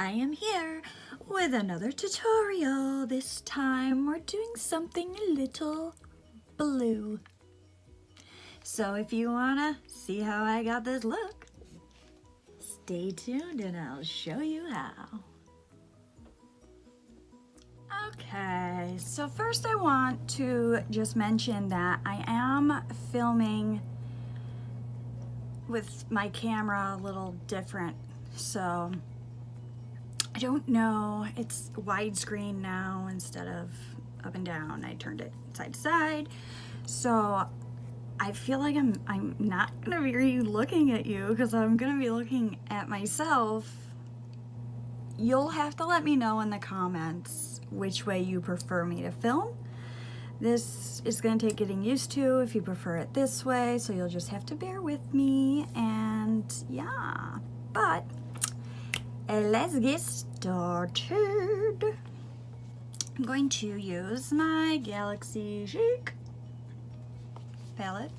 I am here with another tutorial. This time we're doing something a little blue. So if you wanna see how I got this look, stay tuned and I'll show you how. Okay, so first I want to just mention that I am filming with my camera a little different. So I don't know, it's widescreen now instead of up and down. I turned it side to side. So I feel like I'm not gonna be looking at you because I'm gonna be looking at myself. You'll have to let me know in the comments which way you prefer me to film. This is gonna take getting used to if you prefer it this way, so you'll just have to bear with me, and yeah. But let's get started. I'm going to use my Galaxy Chic palette,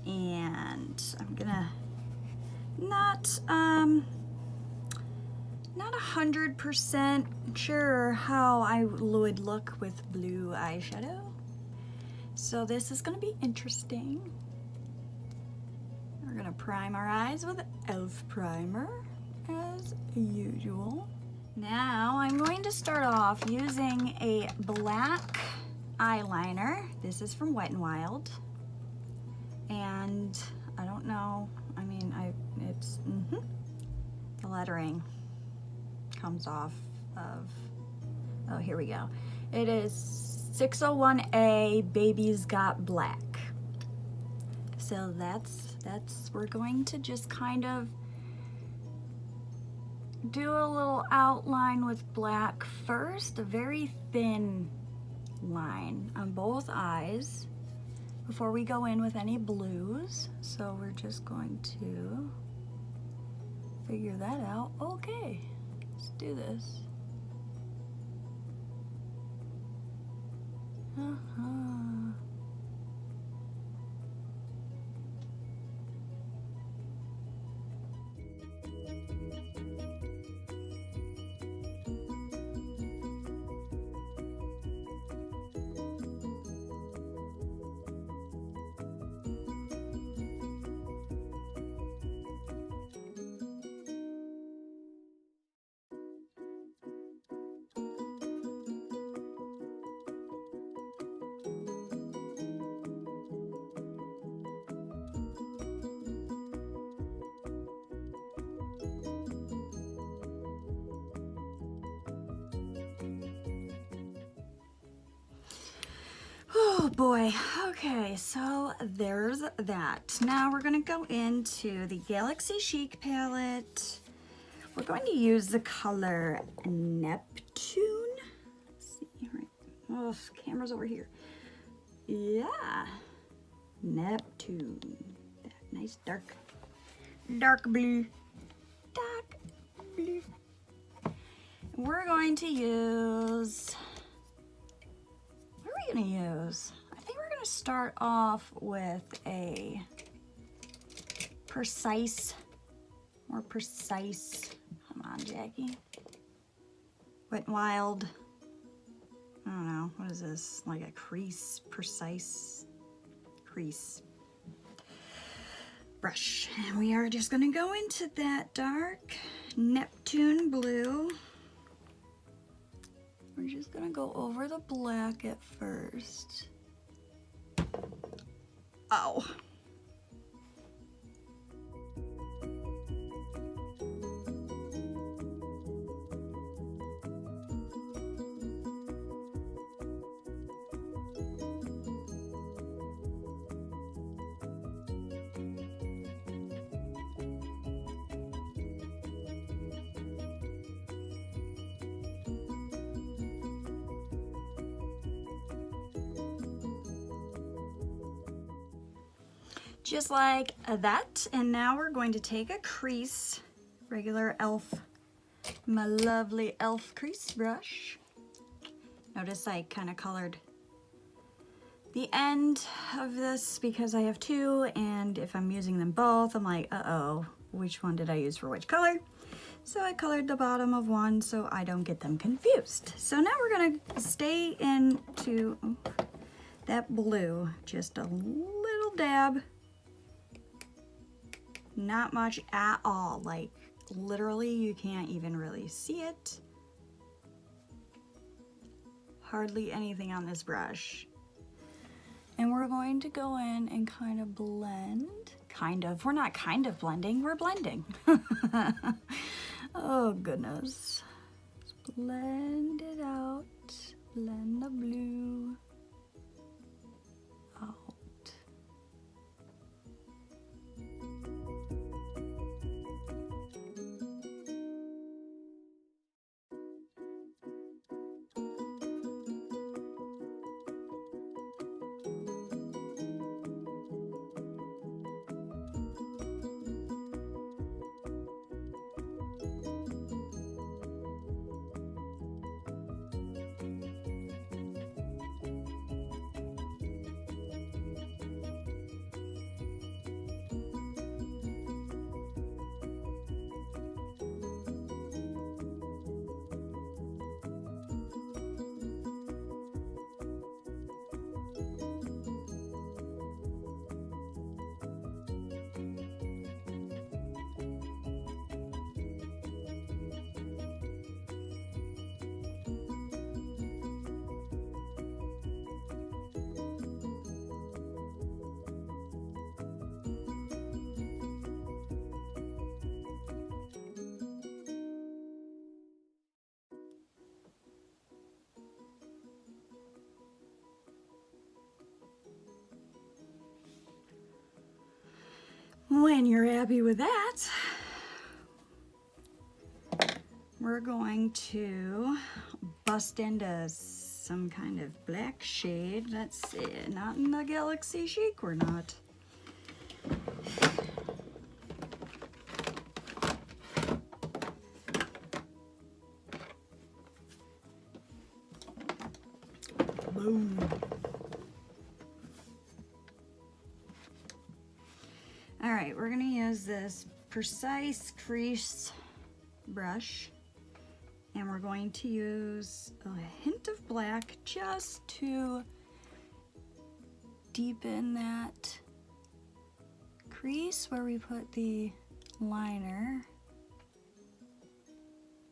and I'm gonna not 100% sure how I would look with blue eyeshadow. So this is gonna be interesting. We're gonna prime our eyes with E.L.F. primer as usual. Now I'm going to start off using a black eyeliner. This is from Wet n Wild. And I don't know, I mean, it's the lettering comes off of, oh, here we go. It is 601A Baby's Got Black. So we're going to just kind of do a little outline with black first, a very thin line on both eyes before we go in with any blues. So we're just going to figure that out. Okay. Let's do this. Oh boy, okay, so there's that. Now we're gonna go into the Galaxy Chic palette. We're going to use the color Neptune. Let's see, right, oh, camera's over here. Yeah, Neptune, that nice dark blue, dark blue. We're going to use, gonna use? I think we're gonna start off with a more precise, come on Jackie, Wet n Wild, I don't know, what is this, like a precise crease brush. And we are just gonna go into that dark Neptune blue. We're just gonna go over the black at first. Oh. Just like that, and now we're going to take a crease, regular E.L.F., my lovely E.L.F. crease brush. Notice I kind of colored the end of this because I have two, and if I'm using them both, I'm like, uh-oh, which one did I use for which color? So I colored the bottom of one so I don't get them confused. So now we're gonna stay into that blue, just a little dab. Not much at all, like literally you can't even really see it. Hardly anything on this brush. And we're going to go in and kind of blend. We're not kind of blending, we're blending. Oh goodness. Just blend it out, blend the blue out. When you're happy with that, we're going to bust into some kind of black shade. Let's see, not in the Galaxy Chic, we're not. Boom. All right, we're gonna use this Precise Crease brush, and we're going to use a hint of black just to deepen that crease where we put the liner.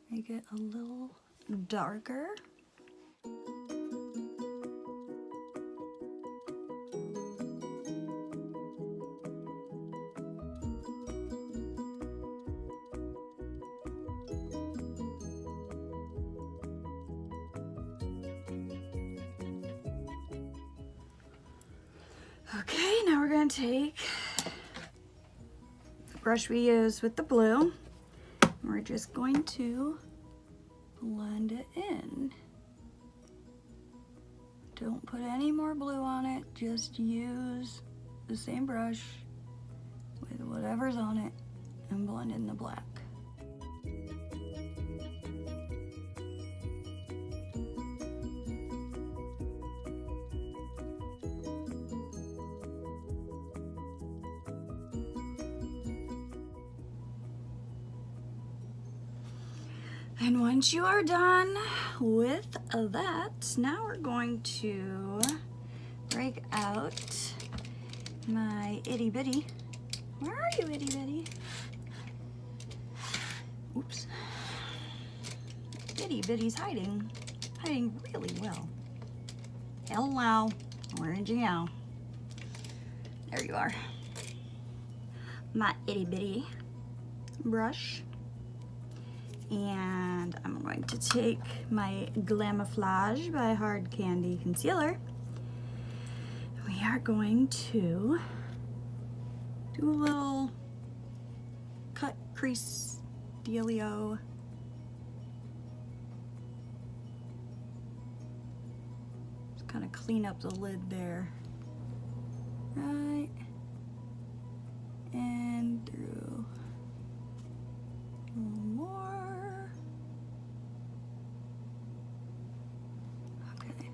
Make it a little darker. Okay, now we're going to take the brush we used with the blue. We're just going to blend it in. Don't put any more blue on it, just use the same brush with whatever's on it and blend in the black. And once you are done with that, now we're going to break out my itty bitty. Where are you, itty bitty? Oops. Itty bitty's hiding really well. Hello, where did you go? There you are. My itty bitty brush. And I'm going to take my Glamouflage by Hard Candy Concealer. We are going to do a little cut crease dealio. Just kind of clean up the lid there. Right. And through. A little more. Okay.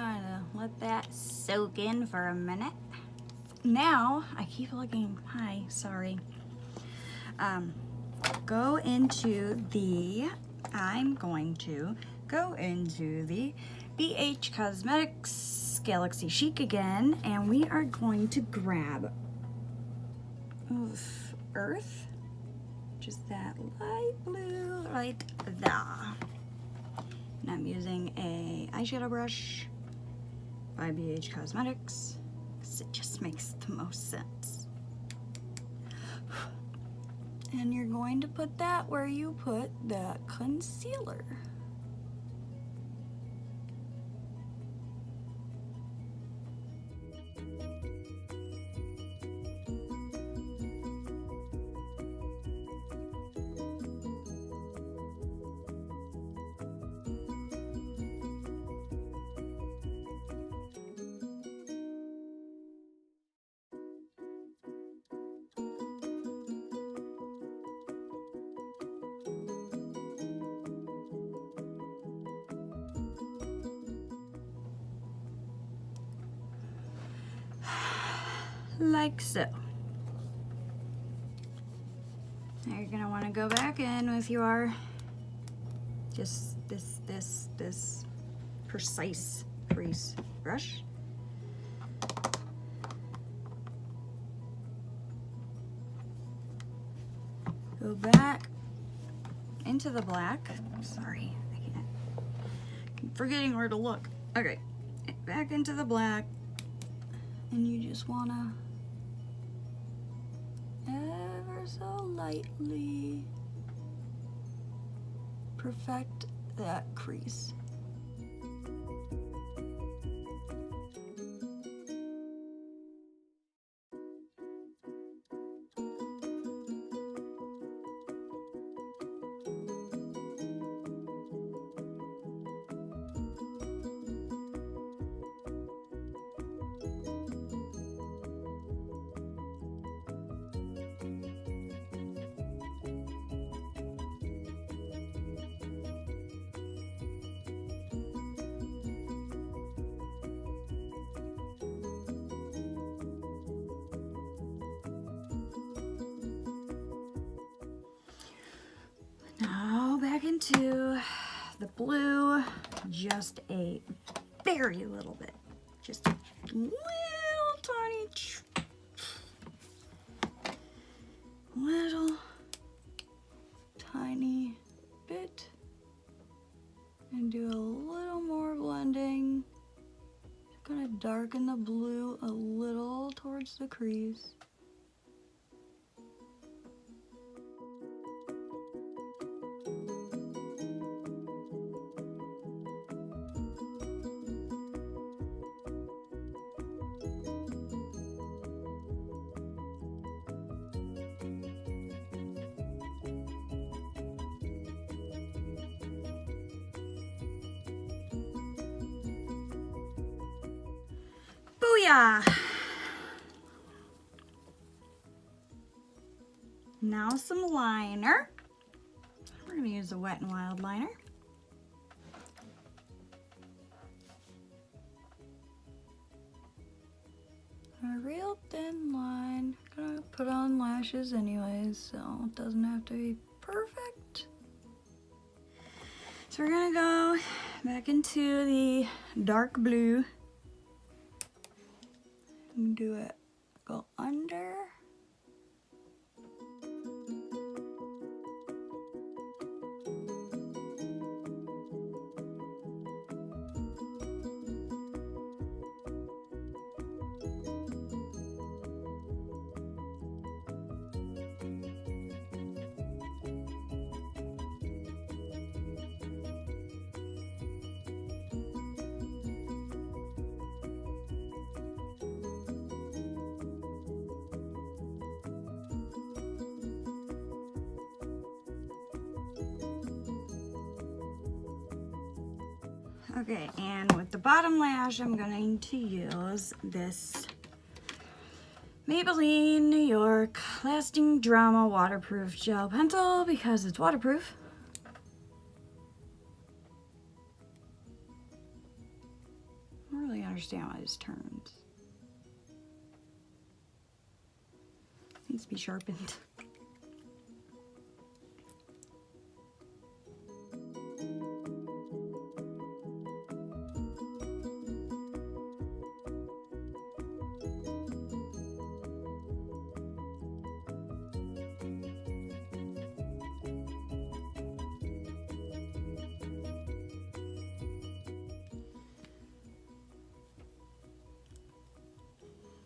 gonna let that soak in for a minute. Now, I keep looking, hi, sorry. Go into the, I'm going to go into the BH Cosmetics Galaxy Chic again, and we are going to grab Earth, just that light blue right there. And I'm using a eyeshadow brush by BH Cosmetics because it just makes the most sense. And you're going to put that where you put the concealer. Like so. Now you're gonna want to go back in with your just this precise crease brush. Go back into the black. Sorry, I can't. I'm forgetting where to look. Okay, back into the black, and you just wanna ever so lightly perfect that crease. Now back into the blue, just a very little bit, just a little tiny bit, and do a little more blending. Just gonna darken the blue a little towards the crease. Booyah! Now some liner. We're going to use a Wet n Wild liner. A real thin line. Gonna put on lashes anyways, so it doesn't have to be perfect. So we're gonna go back into the dark blue. Do it, go under. Okay, and with the bottom lash, I'm going to use this Maybelline New York Lasting Drama Waterproof Gel Pencil because it's waterproof. understand why this turns. Needs to be sharpened.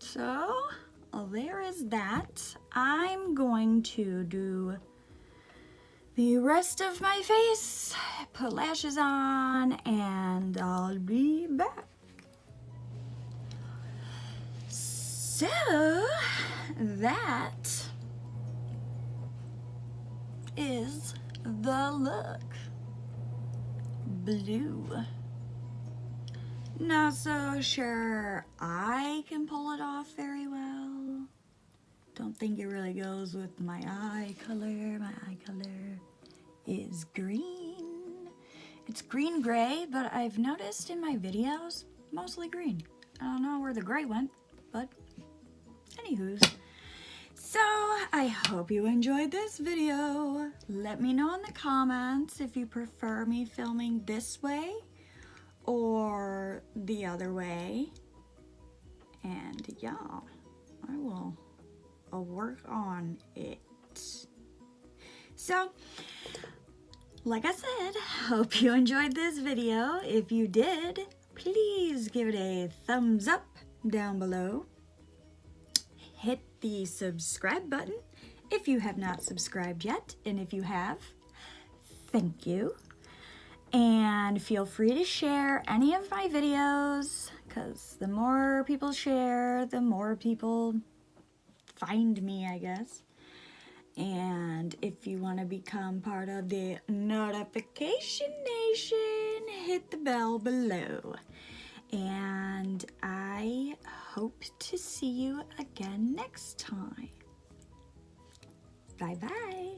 So, there is that. I'm going to do the rest of my face, put lashes on, and I'll be back. So, that is the look. Blue. Not so sure I can pull it off very well. Don't think it really goes with my eye color. My eye color is green. It's green gray, but I've noticed in my videos, mostly green. I don't know where the gray went, but anywho's. So I hope you enjoyed this video. Let me know in the comments if you prefer me filming this way or the other way. And yeah, I will I'll work on it. So, like I said, hope you enjoyed this video. If you did, please give it a thumbs up down below. Hit the subscribe button if you have not subscribed yet, and if you have, thank you. And feel free to share any of my videos, because the more people share, the more people find me, I guess. And if you want to become part of the notification nation, hit the bell below. And I hope to see you again next time. Bye-bye.